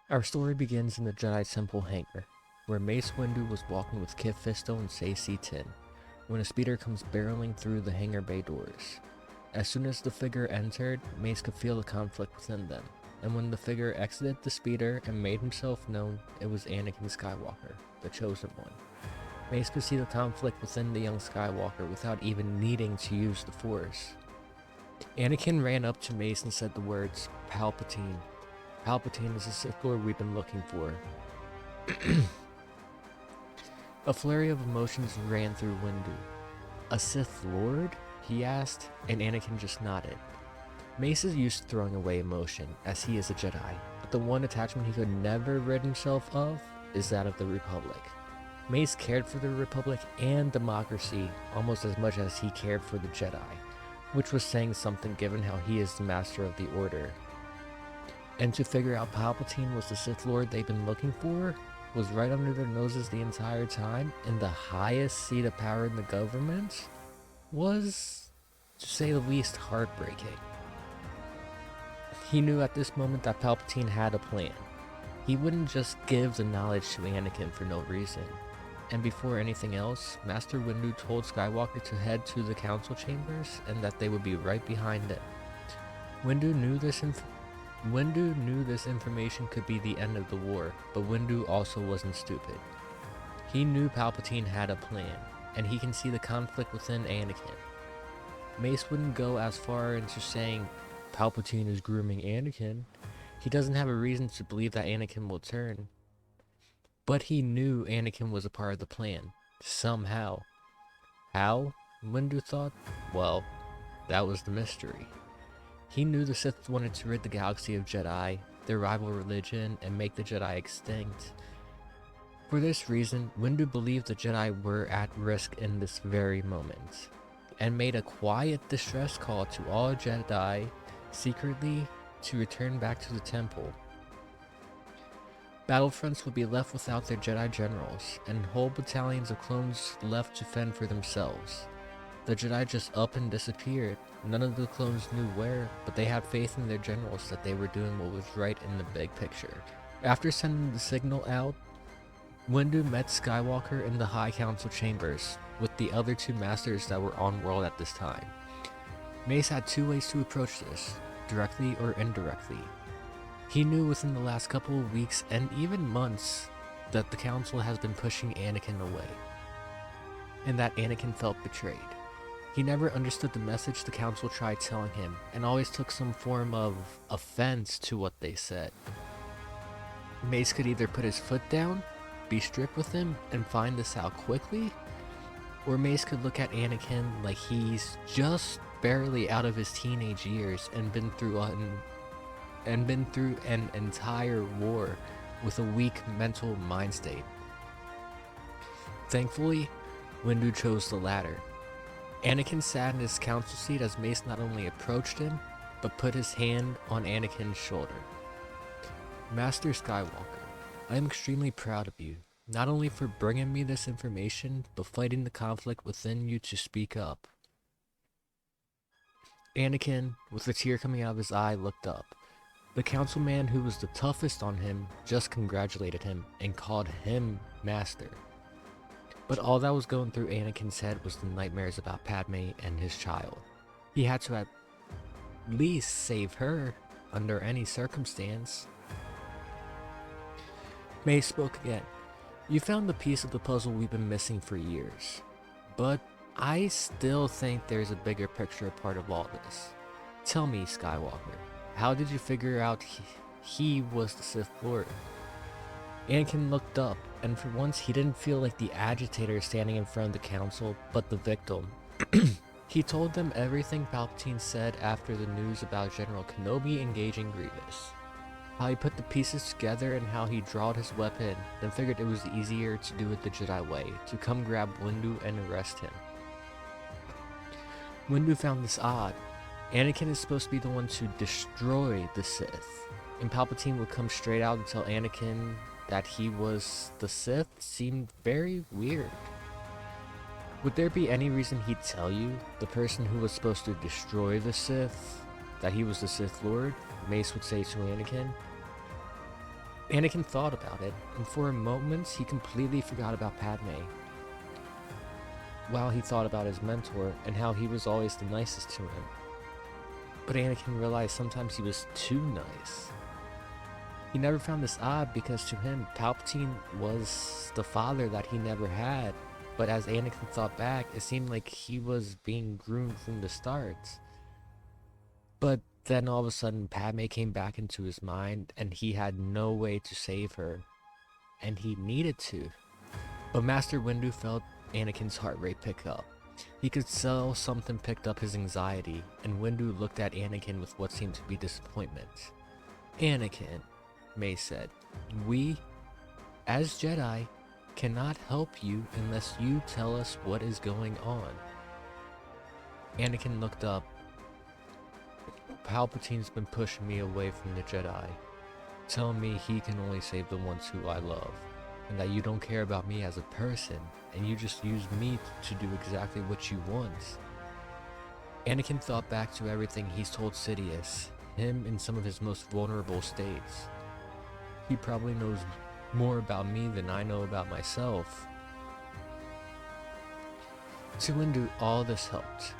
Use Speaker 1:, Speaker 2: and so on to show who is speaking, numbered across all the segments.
Speaker 1: Our story begins in the Jedi Temple hangar, where Mace Windu was walking with Kit Fisto and C-10, when a speeder comes barreling through the hangar bay doors. As soon as the figure entered, Mace could feel the conflict within them, and when the figure exited the speeder and made himself known, it was Anakin Skywalker, the Chosen One. Mace could see the conflict within the young Skywalker without even needing to use the Force. Anakin ran up to Mace and said the words, "Palpatine. Palpatine is the Sith Lord we've been looking for." A flurry of emotions ran through Windu. "A Sith Lord?" he asked, and Anakin just nodded. Mace is used to throwing away emotion, as he is a Jedi, but the one attachment he could never rid himself of is that of the Republic. Mace cared for the Republic and democracy almost as much as he cared for the Jedi, which was saying something given how he is the master of the Order. And to figure out Palpatine was the Sith Lord they've been looking for, was right under their noses the entire time, in the highest seat of power in the government, was, to say the least, heartbreaking. He knew at this moment that Palpatine had a plan. He wouldn't just give the knowledge to Anakin for no reason. And before anything else, Master Windu told Skywalker to head to the council chambers and that they would be right behind him. Windu knew this information could be the end of the war, but Windu also wasn't stupid. He knew Palpatine had a plan, and he can see the conflict within Anakin. Mace wouldn't go as far into saying Palpatine is grooming Anakin. He doesn't have a reason to believe that Anakin will turn. But he knew Anakin was a part of the plan, somehow. How? Windu thought. Well, that was the mystery. He knew the Sith wanted to rid the galaxy of Jedi, their rival religion, and make the Jedi extinct. For this reason, Windu believed the Jedi were at risk in this very moment, and made a quiet distress call to all Jedi secretly to return back to the temple. Battlefronts would be left without their Jedi generals, and whole battalions of clones left to fend for themselves. The Jedi just up and disappeared. None of the clones knew where, but they had faith in their generals that they were doing what was right in the big picture. After sending the signal out, Windu met Skywalker in the High Council chambers, with the other two masters that were on world at this time. Mace had two ways to approach this, directly or indirectly. He knew within the last couple of weeks and even months that the council has been pushing Anakin away, and that Anakin felt betrayed. He never understood the message the council tried telling him, and always took some form of offense to what they said. Mace could either put his foot down, be strict with him, and find this out quickly, or Mace could look at Anakin like he's just barely out of his teenage years and been through an entire war with a weak mental mind state. Thankfully, Windu chose the latter. Anakin sat in his council seat as Mace not only approached him, but put his hand on Anakin's shoulder. "Master Skywalker, I am extremely proud of you, not only for bringing me this information, but fighting the conflict within you to speak up." Anakin, with a tear coming out of his eye, looked up. The councilman who was the toughest on him just congratulated him and called him Master. But all that was going through Anakin's head was the nightmares about Padme and his child. He had to at least save her under any circumstance. Mace spoke again. "You found the piece of the puzzle we've been missing for years, but I still think there's a bigger picture part of all this. Tell me, Skywalker, how did you figure out he was the Sith Lord?" Anakin looked up, and for once he didn't feel like the agitator standing in front of the council, but the victim. He told them everything Palpatine said after the news about General Kenobi engaging Grievous. How he put the pieces together and how he drawed his weapon, then figured it was easier to do it the Jedi way, to come grab Windu and arrest him. Windu found this odd. Anakin is supposed to be the one to destroy the Sith, and Palpatine would come straight out and tell Anakin that he was the Sith seemed very weird. Would there be any reason he'd tell you, the person who was supposed to destroy the Sith, that he was the Sith Lord? Mace would say to Anakin. Anakin thought about it, and for a moment he completely forgot about Padme, while he thought about his mentor and how he was always the nicest to him. But Anakin realized sometimes he was too nice. He never found this odd because to him, Palpatine was the father that he never had. But as Anakin thought back, it seemed like he was being groomed from the start. But then all of a sudden, Padme came back into his mind and he had no way to save her. And he needed to. But Master Windu felt Anakin's heart rate pick up. He could tell something picked up his anxiety, and Windu looked at Anakin with what seemed to be disappointment. Anakin, Mace said, we, as Jedi, cannot help you unless you tell us what is going on. Anakin looked up. Palpatine's been pushing me away from the Jedi, telling me he can only save the ones who I love, and that you don't care about me as a person, and you just use me to do exactly what you want. Anakin thought back to everything he's told Sidious, him in some of his most vulnerable states. He probably knows more about me than I know about myself. To Windu, all this helped.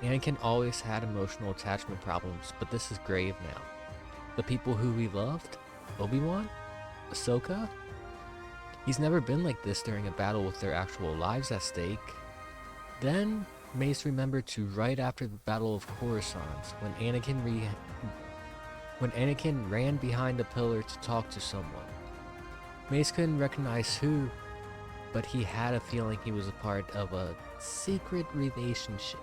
Speaker 1: Anakin always had emotional attachment problems, but this is grave now. The people who he loved? Obi-Wan? Ahsoka? He's never been like this during a battle with their actual lives at stake. Then, Mace remembered to right after the Battle of Coruscant, when Anakin ran behind a pillar to talk to someone. Mace couldn't recognize who, but he had a feeling he was a part of a secret relationship.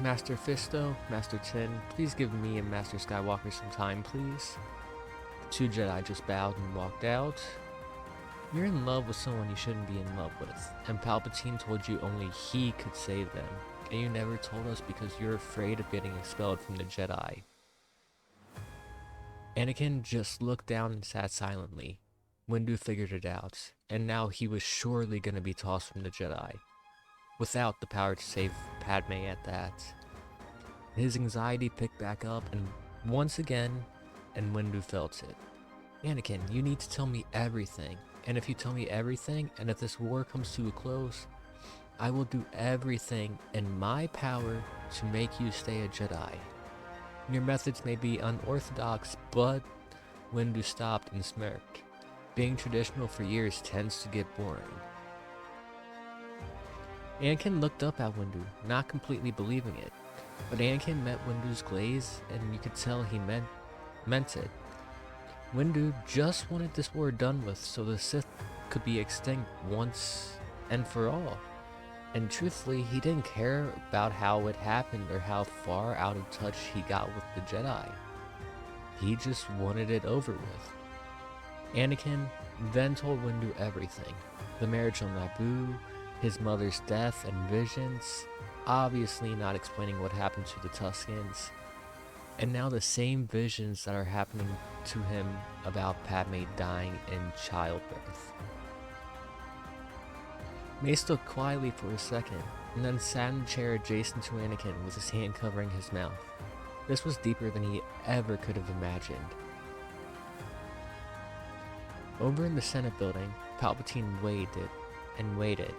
Speaker 1: Master Fisto, Master Tin, please give me and Master Skywalker some time, please. The two Jedi just bowed and walked out. You're in love with someone you shouldn't be in love with, and Palpatine told you only he could save them, and you never told us because you're afraid of getting expelled from the Jedi. Anakin just looked down and sat silently. Windu figured it out, and now he was surely going to be tossed from the Jedi, without the power to save Padme at that. His anxiety picked back up, and once again, and Windu felt it. Anakin, you need to tell me everything, and if you tell me everything, and if this war comes to a close, I will do everything in my power to make you stay a Jedi. Your methods may be unorthodox, but Windu stopped and smirked. Being traditional for years tends to get boring. Anakin looked up at Windu, not completely believing it, but Anakin met Windu's glaze, and you could tell he meant it. Windu just wanted this war done with so the Sith could be extinct once and for all. And truthfully, he didn't care about how it happened or how far out of touch he got with the Jedi. He just wanted it over with. Anakin then told Windu everything. The marriage on Naboo, his mother's death and visions, obviously not explaining what happened to the Tuscans, and now the same visions that are happening to him about Padme dying in childbirth. Mace stood quietly for a second, and then sat in the chair adjacent to Anakin with his hand covering his mouth. This was deeper than he ever could have imagined. Over in the Senate building, Palpatine waited and waited.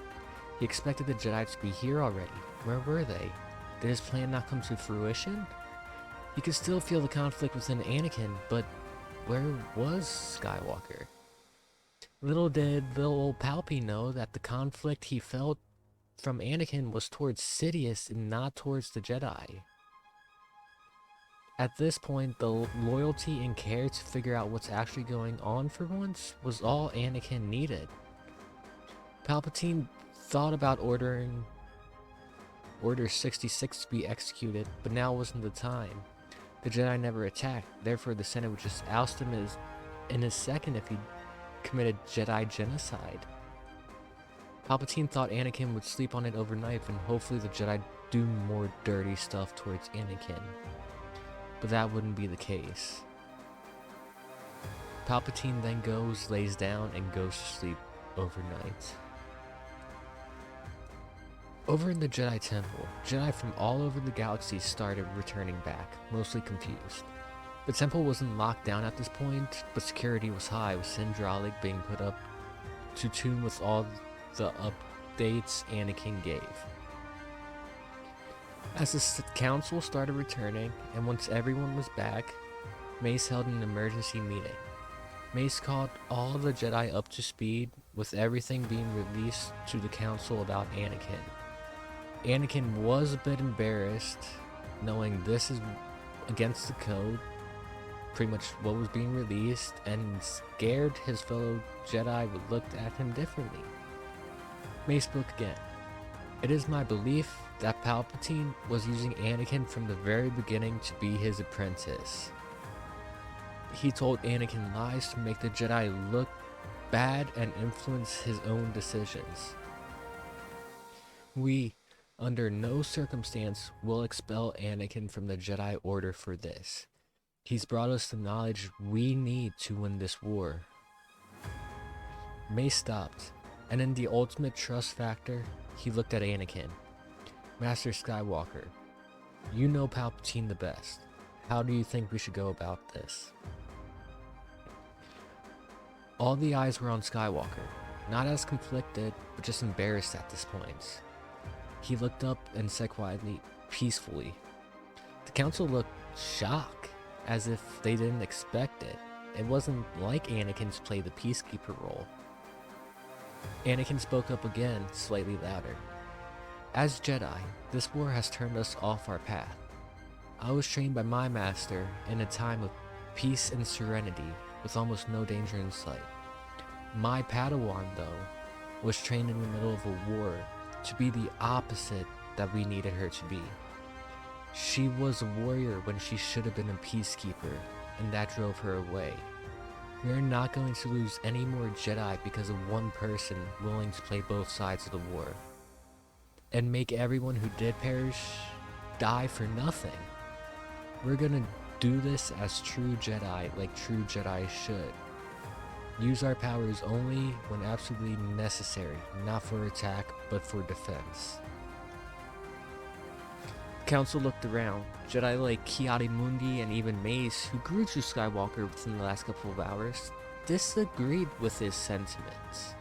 Speaker 1: He expected the Jedi to be here already. Where were they? Did his plan not come to fruition? He could still feel the conflict within Anakin, but where was Skywalker? Little did little old Palpy know that the conflict he felt from Anakin was towards Sidious and not towards the Jedi. At this point, the loyalty and care to figure out what's actually going on for once was all Anakin needed. Palpatine thought about ordering Order 66 to be executed, but now wasn't the time. The Jedi never attacked, therefore the Senate would just oust him in a second if he committed Jedi genocide. Palpatine thought Anakin would sleep on it overnight and hopefully the Jedi do more dirty stuff towards Anakin. But that wouldn't be the case. Palpatine then lays down and goes to sleep overnight. Over in the Jedi Temple, Jedi from all over the galaxy started returning back, mostly confused. The temple wasn't locked down at this point, but security was high, with Syndralic being put up to tune with all the updates Anakin gave. As the council started returning, and once everyone was back, Mace held an emergency meeting. Mace called all the Jedi up to speed, with everything being released to the council about Anakin. Anakin was a bit embarrassed, knowing this is against the code, pretty much what was being released, and scared his fellow Jedi would look at him differently. Mace spoke again. It is my belief that Palpatine was using Anakin from the very beginning to be his apprentice. He told Anakin lies to make the Jedi look bad and influence his own decisions. We, under no circumstance, will expel Anakin from the Jedi Order for this. He's brought us the knowledge we need to win this war. Mace stopped, and in the ultimate trust factor, he looked at Anakin. Master Skywalker, you know Palpatine the best. How do you think we should go about this? All the eyes were on Skywalker, not as conflicted, but just embarrassed at this point. He looked up and said quietly, peacefully. The council looked shocked, as if they didn't expect it. It wasn't like Anakin to play the peacekeeper role. Anakin spoke up again, slightly louder. As Jedi, this war has turned us off our path. I was trained by my master in a time of peace and serenity, with almost no danger in sight. My Padawan, though, was trained in the middle of a war to be the opposite that we needed her to be. She was a warrior when she should have been a peacekeeper, and that drove her away. We are not going to lose any more Jedi because of one person willing to play both sides of the war, and make everyone who did perish die for nothing. We're gonna do this as true Jedi, like true Jedi should. Use our powers only when absolutely necessary, not for attack, but for defense. The council looked around. Jedi like Ki-Adi-Mundi and even Mace, who grew to Skywalker within the last couple of hours, disagreed with his sentiments.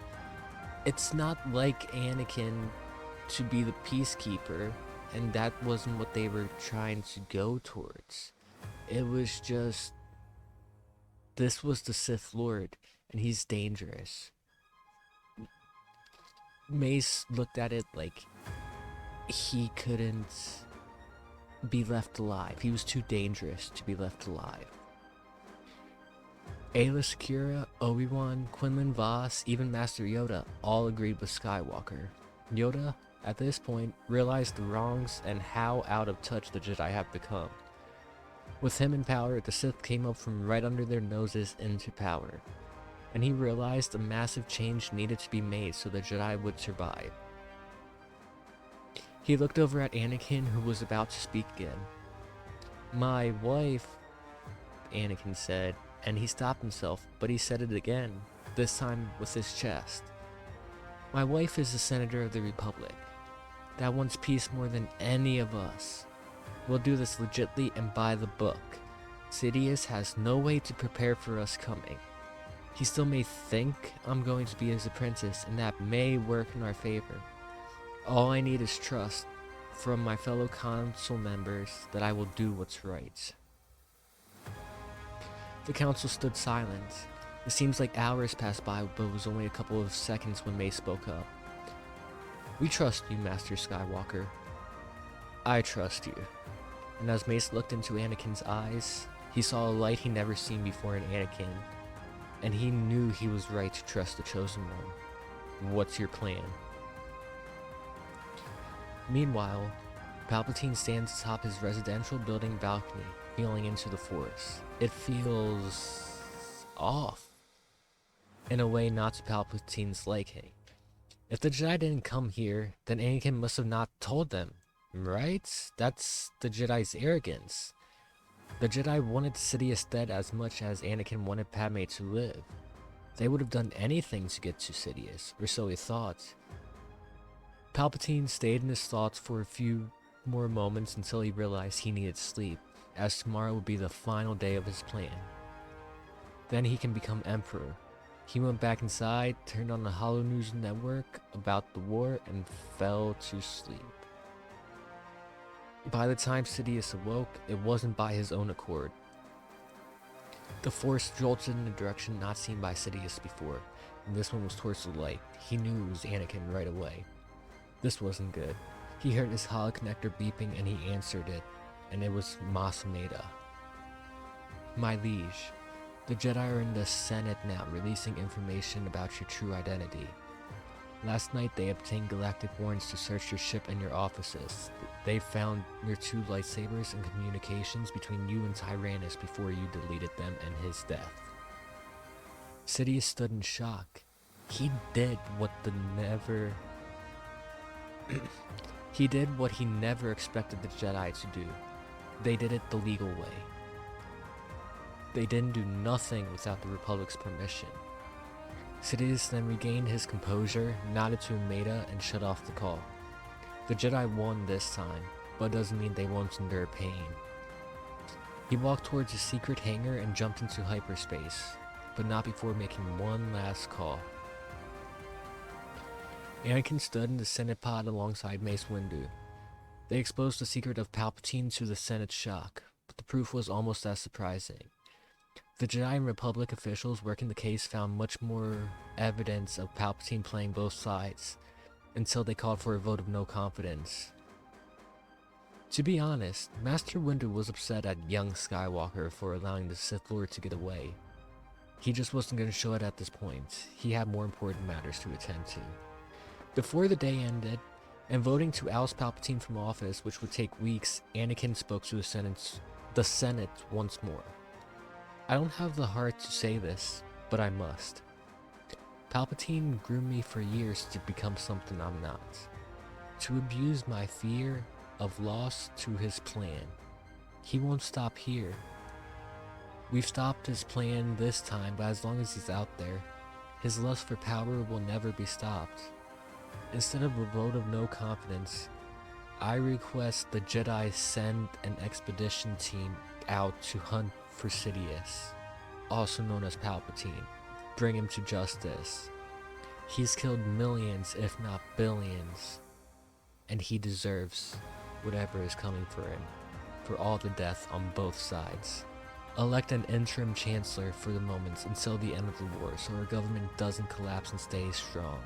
Speaker 1: It's not like Anakin to be the peacekeeper, and that wasn't what they were trying to go towards. It was just, this was the Sith Lord, and he's dangerous. Mace looked at it like he couldn't be left alive. He was too dangerous to be left alive. Ayla Secura, Obi-Wan, Quinlan Vos, even Master Yoda all agreed with Skywalker. Yoda, at this point, realized the wrongs and how out of touch the Jedi have become. With him in power, the Sith came up from right under their noses into power, and he realized a massive change needed to be made so the Jedi would survive. He looked over at Anakin, who was about to speak again. "My wife," Anakin said, and he stopped himself, but he said it again, this time with his chest. "My wife is a senator of the Republic that wants peace more than any of us. We'll do this legitly and by the book. Sidious has no way to prepare for us coming. He still may think I'm going to be his apprentice, and that may work in our favor. All I need is trust from my fellow council members that I will do what's right." The council stood silent. It seems like hours passed by, but it was only a couple of seconds when Mace spoke up. "We trust you, Master Skywalker." "I trust you." And as Mace looked into Anakin's eyes, he saw a light he never seen before in Anakin, and he knew he was right to trust the Chosen One. "What's your plan?" Meanwhile, Palpatine stands atop his residential building balcony, peering into the Force. It feels off, in a way not to Palpatine's liking. If the Jedi didn't come here, then Anakin must have not told them, right? That's the Jedi's arrogance. The Jedi wanted Sidious dead as much as Anakin wanted Padme to live. They would have done anything to get to Sidious, or so he thought. Palpatine stayed in his thoughts for a few more moments until he realized he needed sleep. as tomorrow would be the final day of his plan. Then he can become emperor. He went back inside, turned on the Holo News network about the war, and fell to sleep. By the time Sidious awoke, it wasn't by his own accord. The Force jolted in a direction not seen by Sidious before, and this one was towards the light. He knew it was Anakin right away. This wasn't good. He heard his holoconnector beeping and he answered it, and it was Mace Windu. My liege, the Jedi are in the Senate now, releasing information about your true identity. Last night they obtained galactic warrants to search your ship and your offices. They found your 2 lightsabers and communications between you and Tyrannus before you deleted them and his death. Sidious stood in shock. He did what he never expected the Jedi to do. They did it the legal way. They didn't do nothing without the Republic's permission. Sidious then regained his composure, nodded to Maida, and shut off the call. The Jedi won this time, but doesn't mean they won't endure pain. He walked towards a secret hangar and jumped into hyperspace, but not before making one last call. Anakin stood in the Senate pod alongside Mace Windu. They exposed the secret of Palpatine to the Senate's shock, but the proof was almost as surprising. The Jedi and Republic officials working the case found much more evidence of Palpatine playing both sides, until they called for a vote of no confidence. To be honest, Master Windu was upset at young Skywalker for allowing the Sith Lord to get away. He just wasn't going to show it at this point. He had more important matters to attend to. Before the day ended, and voting to oust Palpatine from office, which would take weeks, Anakin spoke to the Senate once more. I don't have the heart to say this, but I must. Palpatine groomed me for years to become something I'm not. To abuse my fear of loss to his plan. He won't stop here. We've stopped his plan this time, but as long as he's out there, his lust for power will never be stopped. Instead of a vote of no confidence, I request the Jedi send an expedition team out to hunt for Sidious, also known as Palpatine. Bring him to justice. He's killed millions, if not billions, and he deserves whatever is coming for him, for all the death on both sides. Elect an interim chancellor for the moment until the end of the war so our government doesn't collapse and stays strong,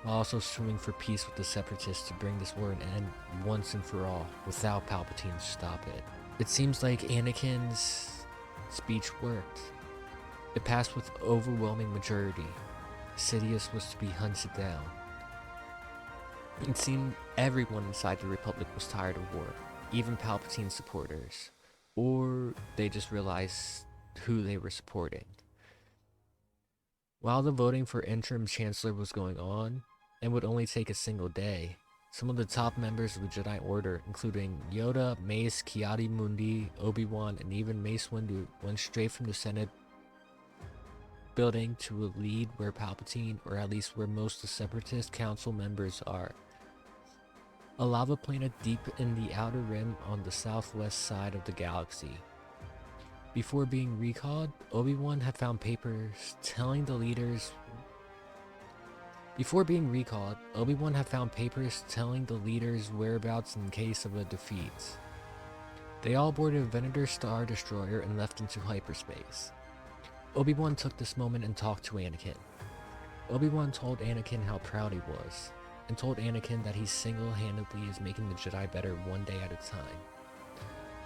Speaker 1: while also suing for peace with the separatists to bring this war an end once and for all without Palpatine to stop it. It seems like Anakin's speech worked. It passed with overwhelming majority. Sidious was to be hunted down. It seemed everyone inside the Republic was tired of war, even Palpatine's supporters, or they just realized who they were supporting. While the voting for interim chancellor was going on, and would only take a single day, some of the top members of the Jedi Order, including Yoda, Mace, Ki-Adi-Mundi, Obi-Wan, and even Mace Windu, went straight from the Senate building to a lead where Palpatine, or at least where most of the Separatist Council members are. A lava planet deep in the outer rim on the southwest side of the galaxy. Before being recalled, Obi-Wan had found papers telling the leaders whereabouts in case of a defeat. They all boarded a Venator Star Destroyer and left into hyperspace. Obi-Wan took this moment and talked to Anakin. Obi-Wan told Anakin how proud he was, and told Anakin that he single-handedly is making the Jedi better one day at a time.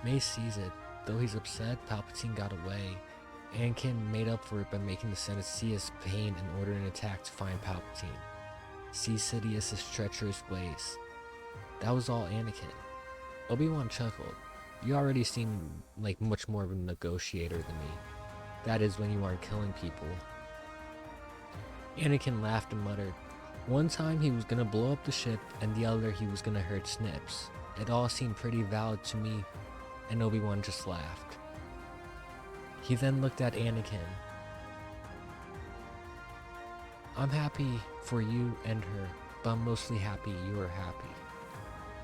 Speaker 1: Mace sees it. Though he's upset Palpatine got away, Anakin made up for it by making the Senate see his pain and order an attack to find Palpatine. See Sidious's treacherous ways. That was all Anakin. Obi-Wan chuckled. You already seem like much more of a negotiator than me. That is when you aren't killing people. Anakin laughed and muttered. One time he was gonna blow up the ship, and the other he was gonna hurt Snips. It all seemed pretty valid to me, and Obi-Wan just laughed. He then looked at Anakin. I'm happy for you and her, but I'm mostly happy you are happy.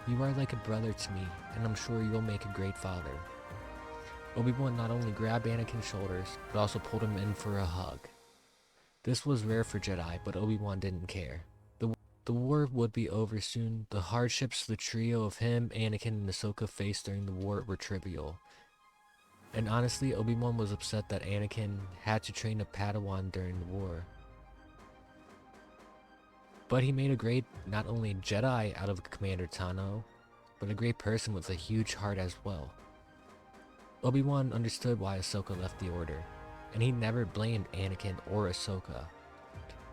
Speaker 1: You are like a brother to me, and I'm sure you'll make a great father. Obi-Wan not only grabbed Anakin's shoulders, but also pulled him in for a hug. This was rare for Jedi, but Obi-Wan didn't care. The war would be over soon. The hardships the trio of him, Anakin, and Ahsoka faced during the war were trivial. And honestly, Obi-Wan was upset that Anakin had to train a Padawan during the war. But he made a great, not only Jedi out of Commander Tano, but a great person with a huge heart as well. Obi-Wan understood why Ahsoka left the Order, and he never blamed Anakin or Ahsoka.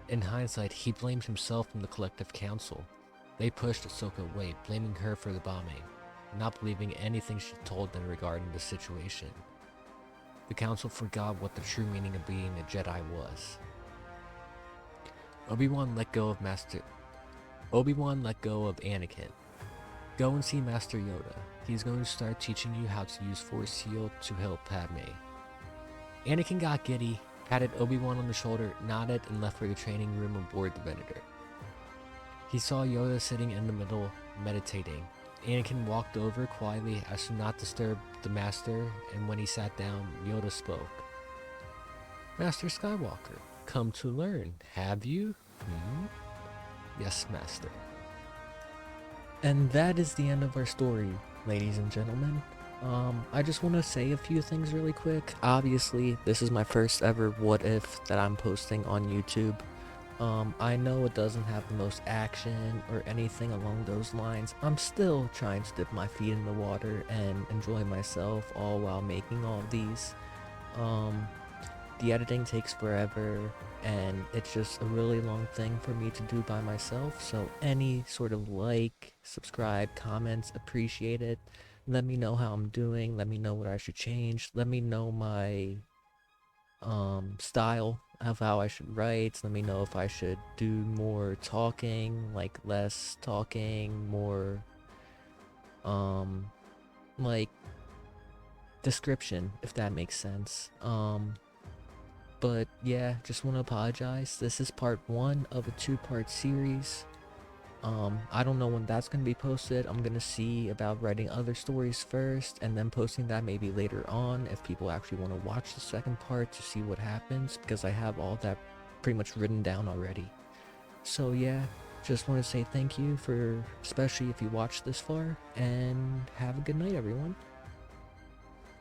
Speaker 1: In hindsight, he blamed himself and the collective council. They pushed Ahsoka away, blaming her for the bombing, not believing anything she told them regarding the situation. The council forgot what the true meaning of being a Jedi was. Obi-Wan let go of Anakin. Go and see Master Yoda. He's going to start teaching you how to use Force Shield to help Padme. Anakin got giddy, patted Obi-Wan on the shoulder, nodded, and left for the training room aboard the Venator. He saw Yoda sitting in the middle, meditating. Anakin walked over quietly as to not disturb the Master, and when he sat down, Yoda spoke. Master Skywalker, come to learn, have you? Yes, Master. And that is the end of our story, ladies and gentlemen. I just want to say a few things really quick. Obviously, this is my first ever what if that I'm posting on YouTube. I know it doesn't have the most action or anything along those lines. I'm still trying to dip my feet in the water and enjoy myself all while making all of these. The editing takes forever, and it's just a really long thing for me to do by myself, so any sort of like, subscribe, comments, appreciate it. Let me know how I'm doing, let me know what I should change, let me know my style of how I should write, let me know if I should do more talking, like less talking, more like description, if that makes sense. But yeah, just want to apologize. This is part 1 of a 2-part series. I don't know when that's going to be posted. I'm going to see about writing other stories first and then posting that maybe later on if people actually want to watch the second part to see what happens, because I have all that pretty much written down already. So yeah, just want to say thank you for, especially if you watched this far, and have a good night, everyone.